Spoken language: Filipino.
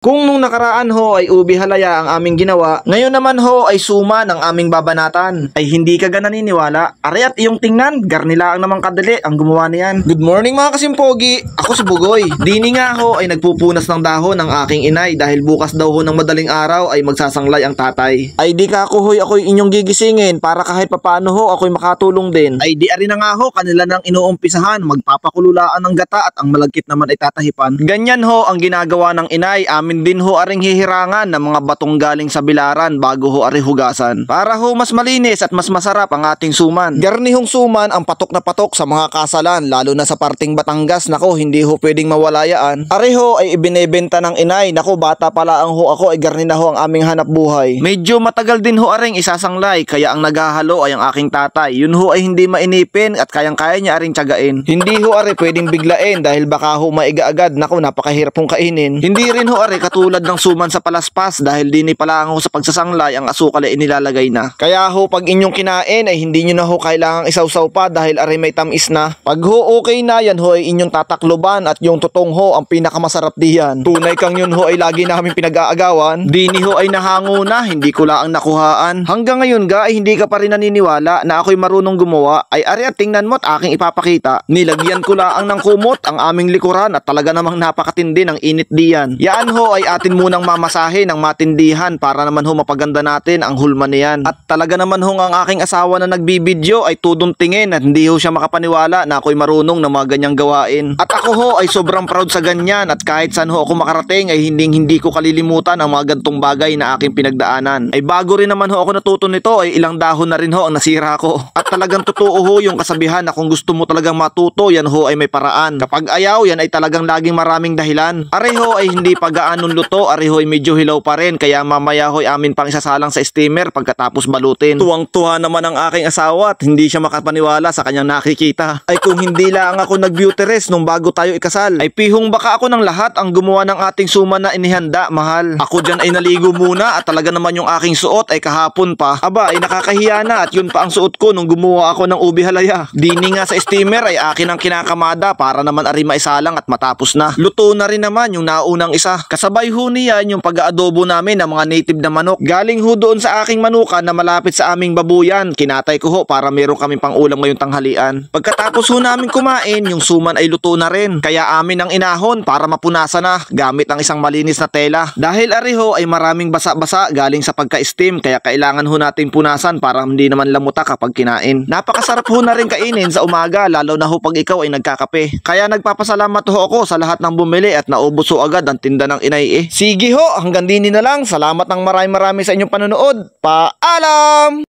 Kung nung nakaraan ho ay ubi halaya ang aming ginawa, ngayon naman ho ay suma ng aming babanatan. Ay hindi ka naniniwala. Ari at iyong tingnan, garnilaang naman kadali ang gumawa niyan. Good morning mga kasimpogi, ako si Bugoy. Dini nga ho ay nagpupunas ng dahon ng aking inay dahil bukas daw ho ng madaling araw ay magsasanglay ang tatay. Ay di ka hoy ako'y inyong gigisingin para kahit papano ho ako'y makatulong din. Ay di ari na nga ho kanila nang inuumpisahan, magpapakululaan ng gata at ang malagkit naman ay tatahipan. Ganyan ho ang ginagawa ng inay, amin din ho aring hihirangan ng mga batong galing sa bilaran bago ho ari hugasan. Para ho mas malinis at mas masarap ang ating suman. Garnihong suman ang patok na patok sa mga kasalan, lalo na sa parting Batangas. Nako, hindi ho pwedeng mawalayaan. Ari ho ay ibinebenta ng inay. Nako, bata pala ang ho ako ay garni na ho ang aming hanap buhay. Medyo matagal din ho aring isasanglay, kaya ang naghahalo ay ang aking tatay. Yun ho ay hindi mainipin at kayang-kaya niya aring tiyagain. Hindi ho ari pwedeng biglain dahil baka ho maiga agad. Nako, napakahirap hong kainin. Hindi rin ho ari katulad ng suman sa palaspas dahil dini pala ho sa pagsasanglay ang asukal ay inilalagay na. Kaya ho pag inyong kinain ay hindi nyo na ho kailangang isawsaw pa dahil ari may tamis na. Pag ho okay na, yan ho ay inyong tatakloban at yung tutong ho ang pinakamasarap diyan. Tunay kang yun ho ay lagi namin pinag-aagawan. Dini ho ay nahango na, hindi ko lang nakuhaan. Hanggang ngayon ga ay hindi ka pa rin naniniwala na ako'y marunong gumawa. Ay ari at tingnan mo't aking ipapakita. Nilagyan ko lang ng kumot ang aming likuran at talaga namang napakatindi ng init diyan. Yan ho ay atin munang mamasahe ng matindihan para naman ho mapaganda natin ang hulma niyan. At talaga naman ho ang aking asawa na nagbibideo ay tudong tingin at hindi ho siya makapaniwala na ako'y marunong ng mga ganyang gawain. At ako ho ay sobrang proud sa ganyan at kahit saan ho ako makarating ay hindi ko kalilimutan ang mga gantong bagay na aking pinagdaanan. Ay bago rin naman ho ako natuto nito ay ilang dahon na rin ho ang nasira ko. At talagang totoo ho yung kasabihan na kung gusto mo talagang matuto, yan ho ay may paraan. Kapag ayaw, yan ay talagang laging maraming dahilan. Areho ay hindi pa gaanong luto, areho ay medyo hilaw pa rin kaya mamaya ho ay amin pang isasalang sa steamer pagkatapos balutin. Tuwang-tuwa naman ang aking asawa at hindi siya makapaniwala sa kanyang nakikita. Ay kung hindi lang ako nag-beauty rest nung bago tayo ikasal, ay pihong baka ako ng lahat ang gumawa ng ating suman na inihanda, mahal. Ako dyan ay naligo muna at talaga naman yung aking suot ay kahapon pa. Aba ay nakakahiya na at yun pa ang suot ko nung gumawa ako ng ubi halaya. Dini nga sa steamer ay akin ang kinakamada para naman ari maisalang at matapos na. Luto na rin naman yung naunang isa. Kasabay ho niyan yung pag-aadobo namin ng mga native na manok. Galing ho doon sa aking manukan na malapit sa aming babuyan. Kinatay ko ho para meron kaming pang ulam ngayong tanghalian. Pagkatapos ho namin kumain, yung suman ay luto na rin. Kaya amin ang inahon para mapunasan na gamit ang isang malinis na tela. Dahil ari ho ay maraming basa-basa galing sa pagka-steam kaya kailangan ho natin punasan para hindi naman lamuta kapag kinain. Napakasarap ho na rin kainin sa umaga lalo na ho pag ikaw ay nagkakape. Kaya nagpapasalamat ho ako sa lahat ng bumili at naubos ho agad ang tinda ng inay eh. Sige ho, hanggang dini na lang. Salamat ng marami sa inyong panonood. Paalam!